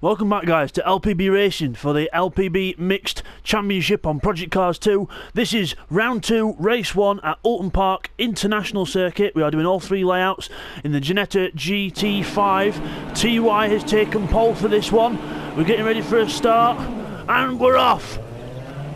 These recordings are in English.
Welcome back, guys, to LPB Racing for the LPB Mixed Championship on Project Cars 2. This is round 2, race 1 at Alton Park International Circuit. We are doing all three layouts in the Ginetta GT5. TY has taken pole for this one. We're getting ready for a start, and we're off.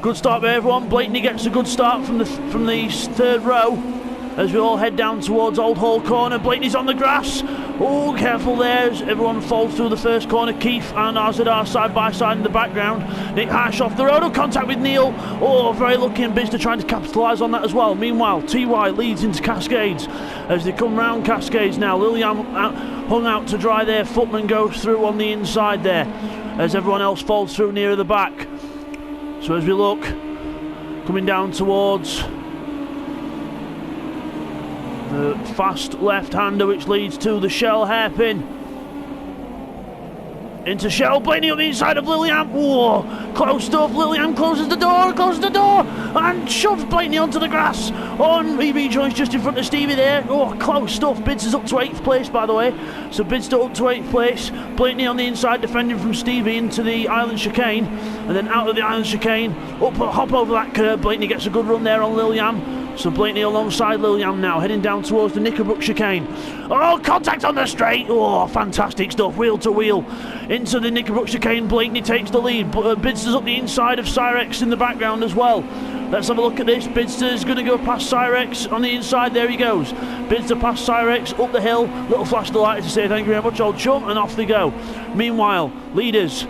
Good start by everyone. Blakeney gets a good start from the third row as we all head down towards Old Hall Corner. Blakeney's on the grass. Oh, careful there as everyone falls through the first corner. Keith and RZR side by side in the background. Nick Harsh off the road. Oh, contact with Neil. Oh, very lucky, and Bidzster trying to capitalise on that as well. Meanwhile, TY leads into Cascades as they come round Cascades now. Lillian hung out to dry there. Footman goes through on the inside there as everyone else falls through nearer the back. So as we look, coming down towards the fast left-hander which leads to the Shell hairpin. Into Shell, Blakeney on the inside of Lillian. Whoa, close stuff. Lillian closes the door, and shoves Blakeney onto the grass. On EB Joyce just in front of Stevie there. Oh, close stuff. Bidzster's up to 8th place, by the way. So Bidzster up to 8th place. Blakeney on the inside defending from Stevie into the island chicane. And then out of the island chicane, hop over that curb. Blakeney gets a good run there on Lillian. So Blakeney alongside Lillian now, heading down towards the Knickerbrook chicane. Oh, contact on the straight. Oh, fantastic stuff, wheel to wheel. Into the Knickerbrook chicane, Blakeney takes the lead. Bidzster's up the inside of Cyrex in the background as well. Let's have a look at this. Bidzster's going to go past Cyrex on the inside. There he goes. Bidzster past Cyrex, up the hill. Little flash of the light to say thank you very much, old chum, and off they go. Meanwhile, leaders,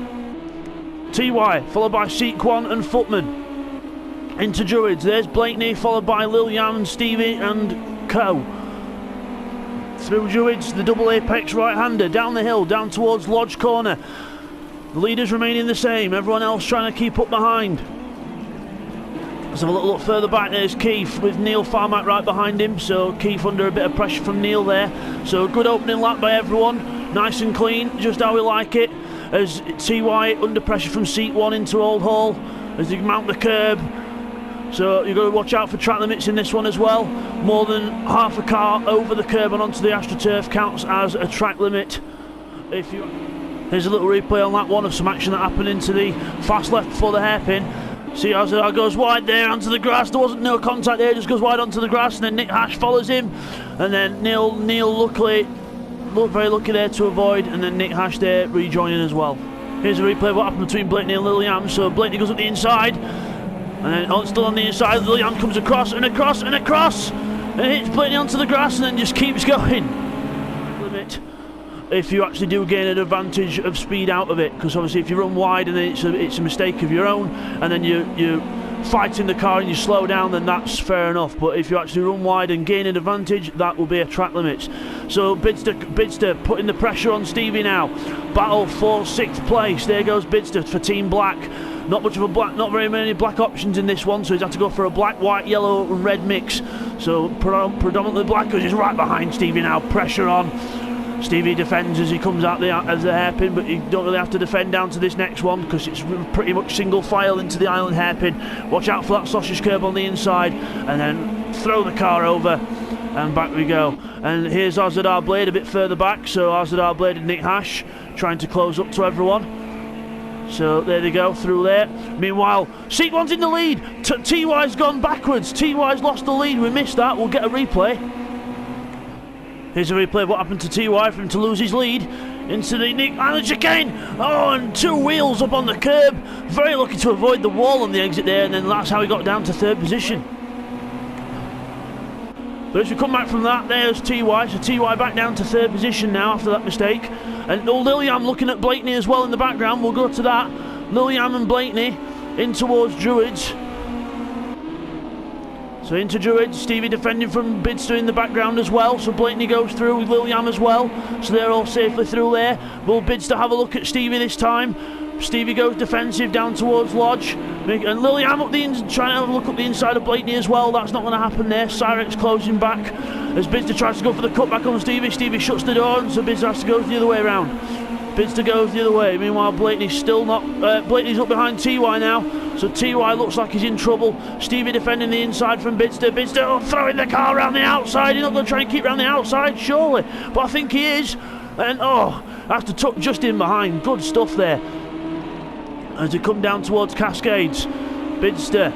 TY, followed by Sequan and Footman. Into Druids, there's Blakeney, followed by Lillian, Stevie and Co. Through Druids, the double apex right-hander, down the hill, down towards Lodge Corner. The leaders remaining the same, everyone else trying to keep up behind. Let's have a little look further back, there's Keith with Neil Farmack right behind him, so Keith under a bit of pressure from Neil there. So a good opening lap by everyone, nice and clean, just how we like it. As TY under pressure from seat 1 into Old Hall, as they mount the curb. So you've got to watch out for track limits in this one as well. More than half a car over the curb and onto the AstroTurf counts as a track limit. Here's a little replay on that one of some action that happened into the fast left before the hairpin. See how that goes wide there onto the grass. There wasn't no contact there, just goes wide onto the grass, and then Nick Hash follows him. And then Neil luckily, very lucky there to avoid, and then Nick Hash there rejoining as well. Here's a replay of what happened between Blakeney and Lillian. So Blakeney goes up the inside. And then still on the inside, Lillian comes across and hits Blakeney onto the grass and then just keeps going. Limit if you actually do gain an advantage of speed out of it, because obviously if you run wide and then it's a mistake of your own, and then you're fighting the car and you slow down, then that's fair enough. But if you actually run wide and gain an advantage, that will be a track limit. So Bidzster putting the pressure on Stevie now. Battle for 6th place. There goes Bidzster for Team Black. Not very many black options in this one, so he's had to go for a black, white, yellow and red mix. So predominantly black, because he's right behind Stevie now. Pressure on. Stevie defends as he comes out as the hairpin, but you don't really have to defend down to this next one because it's pretty much single file into the island hairpin. Watch out for that sausage curb on the inside, and then throw the car over, and back we go. And here's RZR Blade a bit further back, so RZR Blade and Nick Hash trying to close up to everyone. So there they go, through there. Meanwhile, Sequan's in the lead. TY's gone backwards. TY's lost the lead. We missed that. We'll get a replay. Here's a replay of what happened to TY for him to lose his lead into the Nick Island chicane. Oh, and 2 wheels up on the curb. Very lucky to avoid the wall on the exit there, and then that's how he got down to 3rd position. But as we come back from that, there's TY. So TY back down to 3rd position now after that mistake. And Lillian looking at Blakeney as well in the background. We'll go to that. Lillian and Blakeney in towards Druids. So into Druids, Stevie defending from Bidzster in the background as well. So Blakeney goes through with Lillian as well. So they're all safely through there. Will Bidzster have a look at Stevie this time? Stevie goes defensive down towards Lodge. And Lillian up trying to have a look up the inside of Blakeney as well. That's not going to happen there. Cyrex closing back as Bidzster tries to go for the cutback on Stevie. Stevie shuts the door, and so Bidzster has to go the other way around. Bidzster goes the other way. Meanwhile, Blakeney's still not. Blakeney's up behind TY now. So TY looks like he's in trouble. Stevie defending the inside from Bidzster. Bidzster throwing the car around the outside. He's not going to try and keep around the outside, surely. But I think he is. and oh, has to tuck just in behind. Good stuff there. As they come down towards Cascades, Bidzster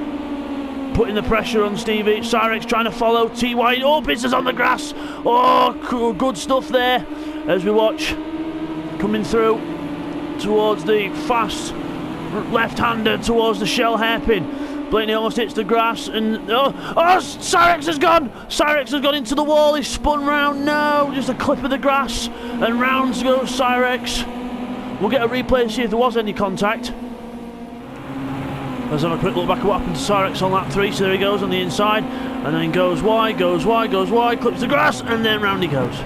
putting the pressure on Stevie. Cyrex trying to follow. TY. Oh, Bidzster's on the grass. Oh, cool, good stuff there. As we watch coming through towards the fast left-hander towards the shell hairpin. Blaney almost hits the grass and Cyrex has gone! Cyrex has gone into the wall, he's spun round, no, just a clip of the grass and round goes Cyrex. We'll get a replay to see if there was any contact. Let's have a quick look back at what happened to Cyrex on lap 3. So there he goes on the inside and then goes wide, goes wide, goes wide, clips the grass and then round he goes.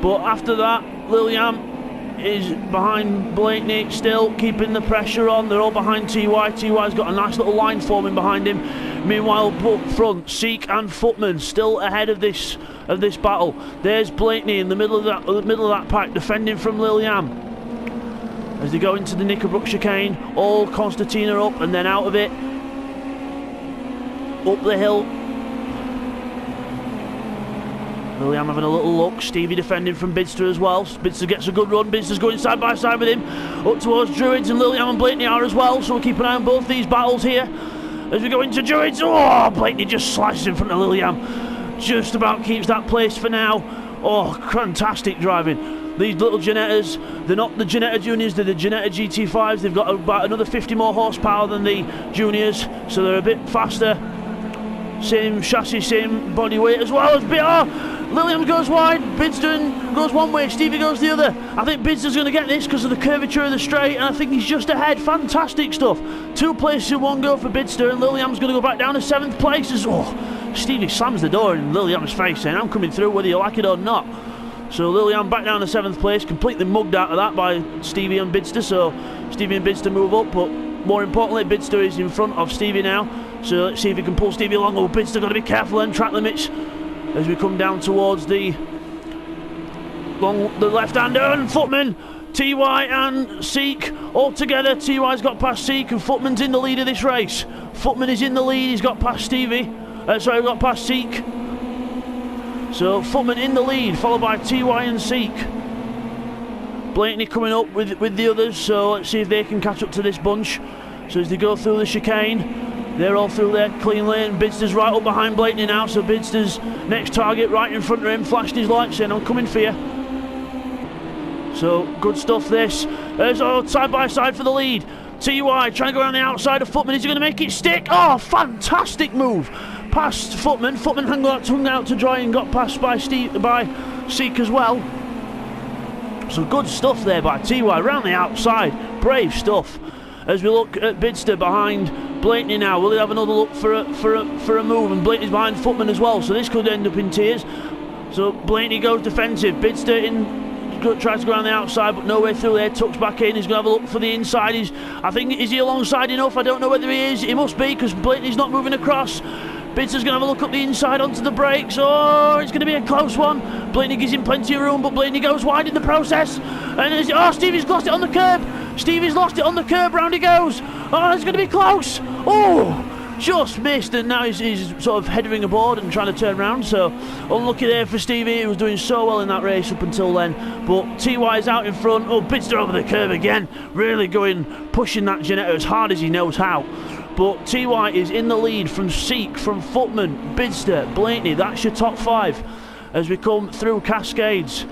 But after that, Liliam is behind Blakeney, still keeping the pressure on. They're all behind TY. TY's got a nice little line forming behind him. Meanwhile, up front, Seek and Footman still ahead of this battle. There's Blakeney in the middle of that pack, defending from Liliam. As they go into the Knickerbrook chicane, all Constantina up and then out of it. Up the hill. Liliam having a little look. Stevie defending from Bidzster as well. Bidzster gets a good run. Bidzster's going side by side with him. Up towards Druids, and Liliam and Blakeney are as well. So we'll keep an eye on both these battles here. As we go into Druids. Oh, Blakeney just slices in front of Liliam. Just about keeps that place for now. Oh, fantastic driving. These little Genettas, they're not the Genetta Juniors, they're the Genetta GT5s. They've got about another 50 more horsepower than the Juniors. So they're a bit faster. Same chassis, same body weight as well as BR. Liliam goes wide, Bidzster goes one way, Stevie goes the other. I think Bidzster's going to get this because of the curvature of the straight, and I think he's just ahead. Fantastic stuff. 2 places in 1 go for Bidzster, and Liliam's going to go back down to 7th place. Stevie slams the door in Liliam's face saying, I'm coming through whether you like it or not. So Liliam back down to 7th place, completely mugged out of that by Stevie and Bidzster. So Stevie and Bidzster move up, but more importantly, Bidzster is in front of Stevie now. So let's see if he can pull Stevie along. Oh, Bidzster got to be careful then, track limits. As we come down towards the left-hander and Footman, TY and Seek all together. TY's got past Seek and Footman's in the lead of this race. Footman is in the lead, he's got past got past Seek. So Footman in the lead, followed by TY and Seek. Blakeney coming up with the others, so let's see if they can catch up to this bunch. So as they go through the chicane, they're all through there, clean lane. Bidzster's right up behind Blakeney now, so Bidzster's next target right in front of him, flashed his light saying, I'm coming for you. So, good stuff this. There's side by side for the lead. TY trying to go around the outside of Footman. Is he going to make it stick? Oh, fantastic move. Past Footman. Footman hung out to dry and got passed by Seek as well. So good stuff there by TY, around the outside. Brave stuff. As we look at Bidzster behind Blakeney now, will he have another look for a move? And Blakeney's behind Footman as well, so this could end up in tears. So Blakeney goes defensive. Bidzster tries to go around the outside, but no way through there. Tucks back in. He's going to have a look for the inside. Is he alongside enough? I don't know whether he is. He must be, because Blakeney's not moving across. Bidzster's going to have a look up the inside onto the brakes. Oh, it's going to be a close one. Blakeney gives him plenty of room, but Blakeney goes wide in the process. And Stevie's lost it on the curb. Stevie's lost it on the curb. Round he goes. Oh, it's going to be close. Oh, just missed, and now he's sort of heading aboard and trying to turn around. So unlucky there for Stevie. He was doing so well in that race up until then. But TY is out in front. Oh, Bidzster over the curb again. Really pushing that Genetta as hard as he knows how. But TY is in the lead from Seek, from Footman, Bidzster, Blakeney. That's your top 5 as we come through Cascades.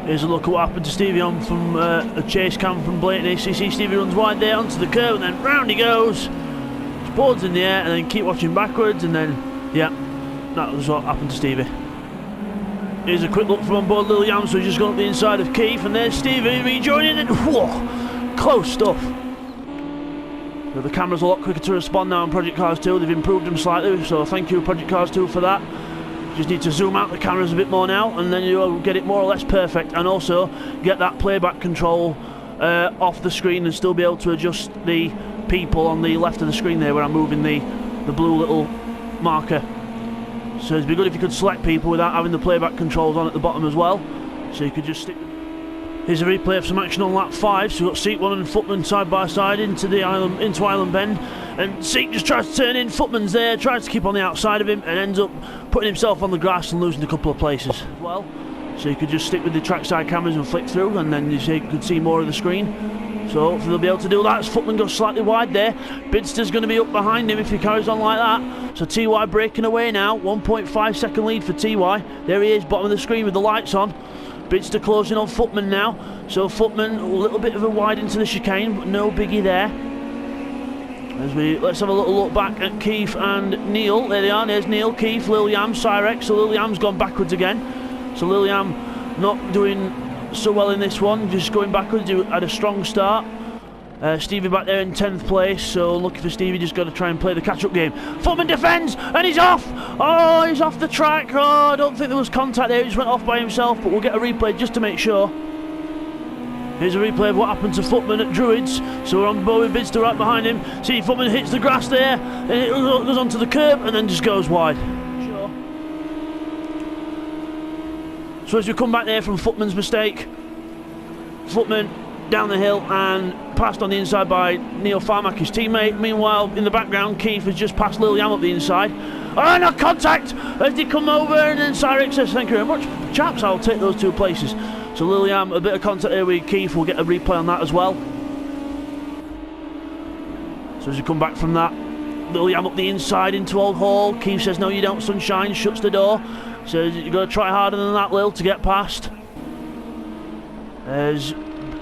Here's a look at what happened to Stevie on from a chase cam from Blakeney. So you see Stevie runs wide there onto the curb and then round he goes. Boards in the air and then keep watching backwards, and then, yeah, that was what happened to Stevie. Here's a quick look from on board Liliam, so he's just gone up the inside of Keith, and there's Stevie rejoining, and whoa, close stuff. So the camera's a lot quicker to respond now on Project Cars 2. They've improved them slightly, so thank you Project Cars 2 for that. Just need to zoom out the cameras a bit more now, and then you'll get it more or less perfect, and also get that playback control off the screen and still be able to adjust the people on the left of the screen there where I'm moving the blue little marker. So it'd be good if you could select people without having the playback controls on at the bottom as well, so you could just stick. Here's a replay of some action on lap 5. So we've got Seek 1 and Footman side by side into Island Bend, and Seek just tries to turn in. Footman's there, tries to keep on the outside of him and ends up putting himself on the grass and losing a couple of places as well. So you could just stick with the trackside cameras and flick through, and then you could see more of the screen. So hopefully they'll be able to do that as Footman goes slightly wide there. Bidzster's going to be up behind him if he carries on like that. So TY breaking away now. 1.5 second lead for TY. There he is, bottom of the screen with the lights on. Bidzster closing on Footman now. So Footman a little bit of a wide into the chicane, but no biggie there. Let's have a little look back at Keith and Neil. There they are. There's Neil, Keith, Liliam, Cyrex. So Liliam's gone backwards again. So Liliam not doing so well in this one, just going backwards. He had a strong start. Stevie back there in 10th place, so lucky for Stevie, just got to try and play the catch-up game. Footman defends, and he's off! Oh, he's off the track. Oh, I don't think there was contact there, he just went off by himself, but we'll get a replay just to make sure. Here's a replay of what happened to Footman at Druids. So we're on board with Bidzster right behind him. See, Footman hits the grass there, and it goes onto the curb, and then just goes wide. So as we come back there from Footman's mistake, Footman down the hill and passed on the inside by Neil Farmack, his teammate. Meanwhile, in the background, Keith has just passed Liliam up the inside. Oh, no contact! As they come over, and then Cyrex says, thank you very much, chaps, I'll take those 2 places. So Liliam, a bit of contact there with Keith, we'll get a replay on that as well. So as we come back from that, Liliam up the inside into Old Hall. Keith says, no you don't, sunshine, shuts the door. Says you've got to try harder than that, Lil, to get past. As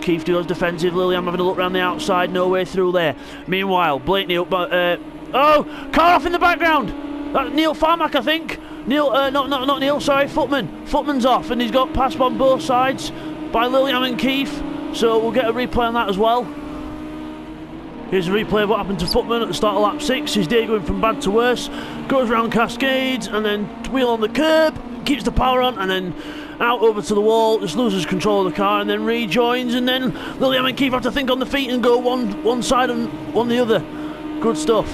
Keith goes defensive, Liliam having a look around the outside, no way through there. Meanwhile, Blakeney up, oh, car off in the background. That's Neil Farmack, I think. Neil, not Neil, sorry, Footman. Footman's off, and he's got passed on both sides by Liliam and Keith. So we'll get a replay on that as well. Here's a replay of what happened to Footman at the start of lap 6. His day going from bad to worse. Goes round Cascades and then wheel on the curb. Keeps the power on and then out over to the wall. Just loses control of the car and then rejoins. And then Liliam and Keith have to think on the feet and go one side and one the other. Good stuff.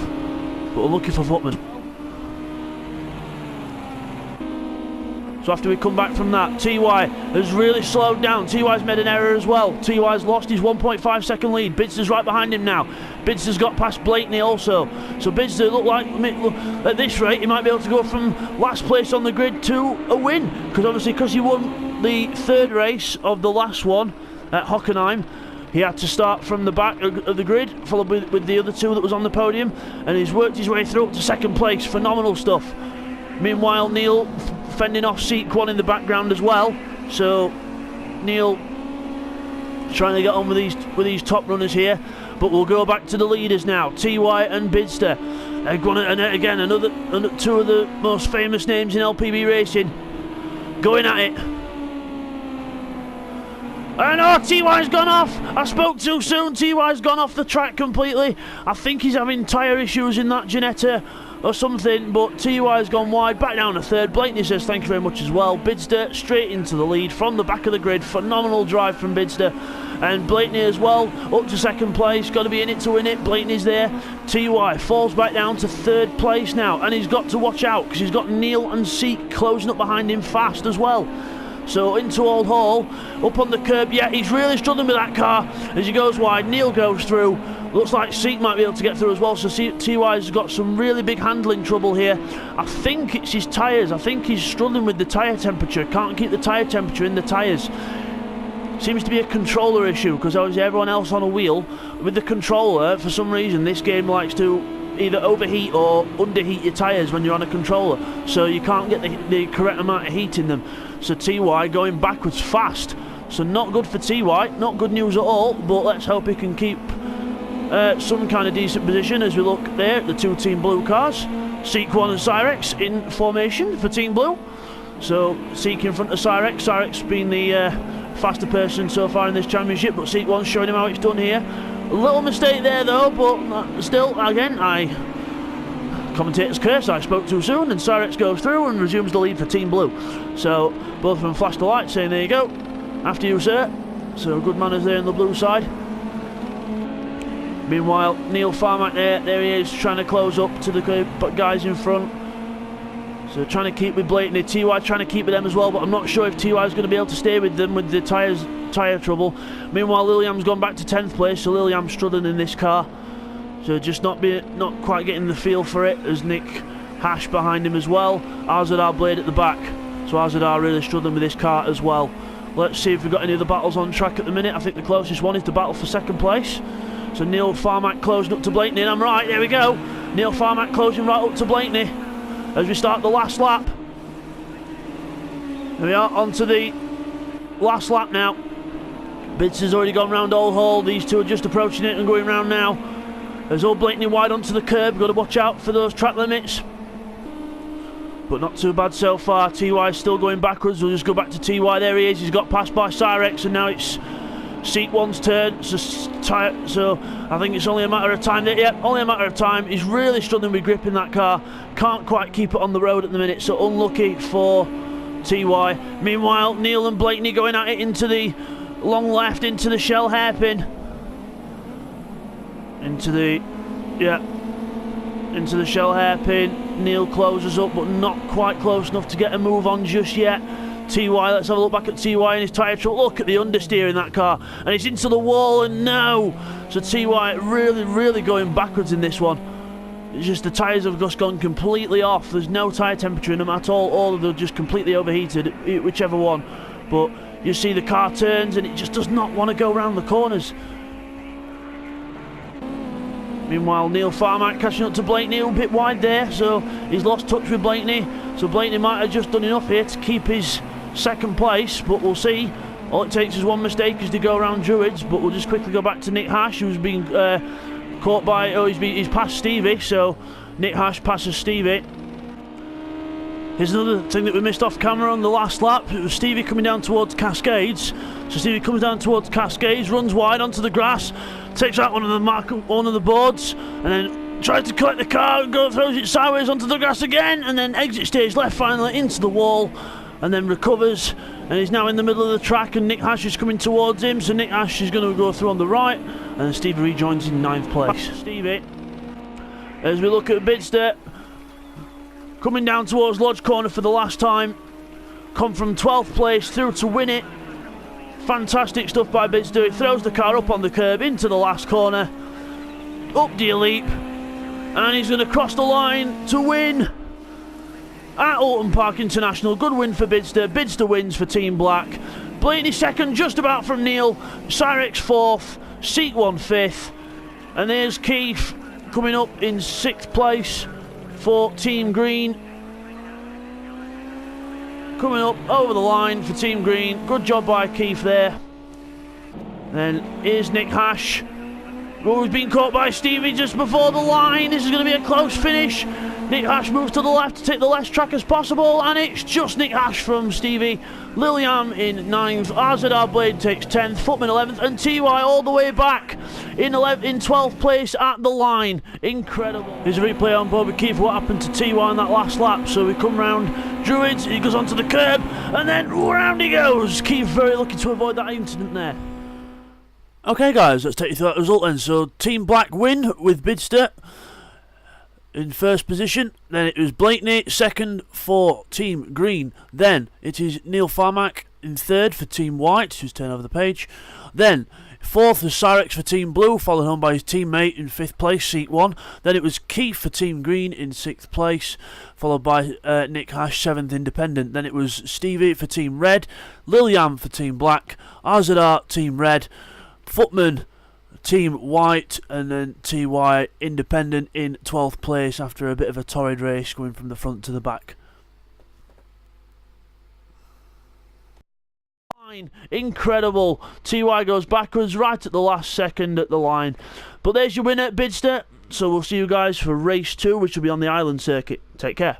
But we're looking for Footman. So after we come back from that, TY has really slowed down. TY's made an error as well. TY's lost his 1.5 second lead. Bidzster's right behind him now. Bidzster's got past Blakeney also. So Bidzster look like, at this rate, he might be able to go from last place on the grid to a win. Because he won the 3rd race of the last one at Hockenheim. He had to start from the back of the grid, followed with the other 2 that was on the podium. And he's worked his way through up to 2nd place. Phenomenal stuff. Meanwhile, Neil fending off Seek 1 in the background as well. So Neil trying to get on with these top runners here. But we'll go back to the leaders now. TY and Bidzster. And again, another 2 of the most famous names in LPB racing going at it. And oh, TY's gone off. I spoke too soon. TY's gone off the track completely. I think he's having tyre issues in that Ginetta or something, but TY's gone wide, back down to 3rd. Blakeney says thank you very much as well. Bidzster straight into the lead from the back of the grid. Phenomenal drive from Bidzster. And Blakeney as well, up to 2nd place. Got to be in it to win it. Blakeney's there. TY falls back down to 3rd place now, and he's got to watch out because he's got Neil and Seek closing up behind him fast as well. So into Old Hall, up on the curb. Yeah, he's really struggling with that car as he goes wide. Neil goes through. Looks like Seek might be able to get through as well. So TY's got some really big handling trouble here. I think it's his tyres. I think he's struggling with the tyre temperature. Can't keep the tyre temperature in the tyres. Seems to be a controller issue because obviously everyone else on a wheel with the controller, for some reason this game likes to either overheat or underheat your tyres when you're on a controller, so you can't get the correct amount of heat in them. So TY going backwards fast, so not good for TY, not good news at all, but let's hope he can keep some kind of decent position as we look there at the 2 Team Blue cars. Seek 1 and Cyrex in formation for Team Blue. So Seek in front of Cyrex. Cyrex being the faster person so far in this championship, but Seek 1's showing him how it's done here. A little mistake there though, but still, again, commentator's curse, I spoke too soon, and Cyrex goes through and resumes the lead for Team Blue. So both of them flash the light saying there you go, after you sir. So good manners there on the blue side. Meanwhile, Neil Farmack there he is, trying to close up to the guys in front. So trying to keep with Blakeney, TY trying to keep with them as well, but I'm not sure if TY is going to be able to stay with them with the tyre trouble. Meanwhile, Liliam's gone back to 10th place, so Liliam's struggling in this car. So just not quite getting the feel for it as Nick Hash behind him as well. RZR Blade at the back. So RZR really struggling with this car as well. Let's see if we've got any other battles on track at the minute. I think the closest one is the battle for second place. So Neil Farmack closing up to Blakeney, and I'm right, there we go. Neil Farmack closing right up to Blakeney as we start the last lap. There we are, on to the last lap now. Bidzster's already gone round Old Hall. These two are just approaching it and going round now. There's old Blakeney wide onto the curb. Got to watch out for those track limits. But not too bad so far. TY is still going backwards. We'll just go back to TY. There he is. He's got passed by Cyrex, and now it's Seat 1's turn. So I think it's only a matter of time. Only a matter of time. He's really struggling with gripping that car. Can't quite keep it on the road at the minute. So unlucky for TY. Meanwhile, Neil and Blakeney going at it into the long left, into the shell hairpin. Into the shell hairpin. Neil closes up, but not quite close enough to get a move on just yet. TY, let's have a look back at TY and his tyre truck. Look at the understeer in that car, and it's into the wall, and no! So TY really going backwards in this one. It's just the tyres have just gone completely off. There's no tyre temperature in them at all of them just completely overheated, whichever one. But you see the car turns, and it just does not want to go around the corners. Meanwhile, Neil Farmack catching up to Blakeney, a bit wide there, so he's lost touch with Blakeney. So Blakeney might have just done enough here to keep his second place, but we'll see. All it takes is one mistake is to go around Druids, but we'll just quickly go back to Nick Hash, who's been caught by, he's passed Stevie, so Nick Hash passes Stevie. Here's another thing that we missed off camera on the last lap. It was Stevie coming down towards Cascades. So Stevie comes down towards Cascades, runs wide onto the grass, takes out one of the boards, and then tries to collect the car and throws it sideways onto the grass again, and then exit stage left finally into the wall, and then recovers, and he's now in the middle of the track, and Nick Hash is coming towards him, so Nick Hash is going to go through on the right, and then Stevie rejoins in 9th place. Stevie, as we look at Bidzster, coming down towards Lodge Corner for the last time, come from 12th place through to win it. Fantastic stuff by Bidzster. He throws the car up on the curb into the last corner, up the leap, and he's going to cross the line to win at Alton Park International. Good win for Bidzster. Bidzster wins for Team Black. Blakeney second, just about from Neil. Cyrex 4th, Seat 1 5th, and there's Keith coming up in 6th place for Team Green. Coming up over the line for Team Green. Good job by Keith there. Then here's Nick Hash, who's been caught by Stevie just before the line. This is going to be a close finish. Nick Hash moves to the left to take the less track as possible, and it's just Nick Hash from Stevie. Liliam in 9th, RZR Blade takes 10th, Footman 11th, and TY all the way back in 12th place at the line. Incredible. Here's a replay on board with Keith what happened to TY on that last lap. So we come round Druids, he goes onto the curb, and then round he goes. Keith very lucky to avoid that incident there. Okay guys, let's take you through that result then. So Team Black win with Bidzster in first position. Then it was Blakeney second for Team Green. Then it is Neil Farmack in third for Team White, who's turned over the page. Then fourth was Cyrex for Team Blue, followed home by his teammate in 5th place, Seat 1. Then it was Keith for Team Green in 6th place, followed by Nick Hash, 7th independent. Then it was Stevie for Team Red, Liliam for Team Black, RZR Team Red, Footman Team White, and then TY independent in 12th place after a bit of a torrid race going from the front to the back. Incredible. TY goes backwards right at the last second at the line. But there's your winner, Bidzster. So we'll see you guys for race 2, which will be on the island circuit. Take care.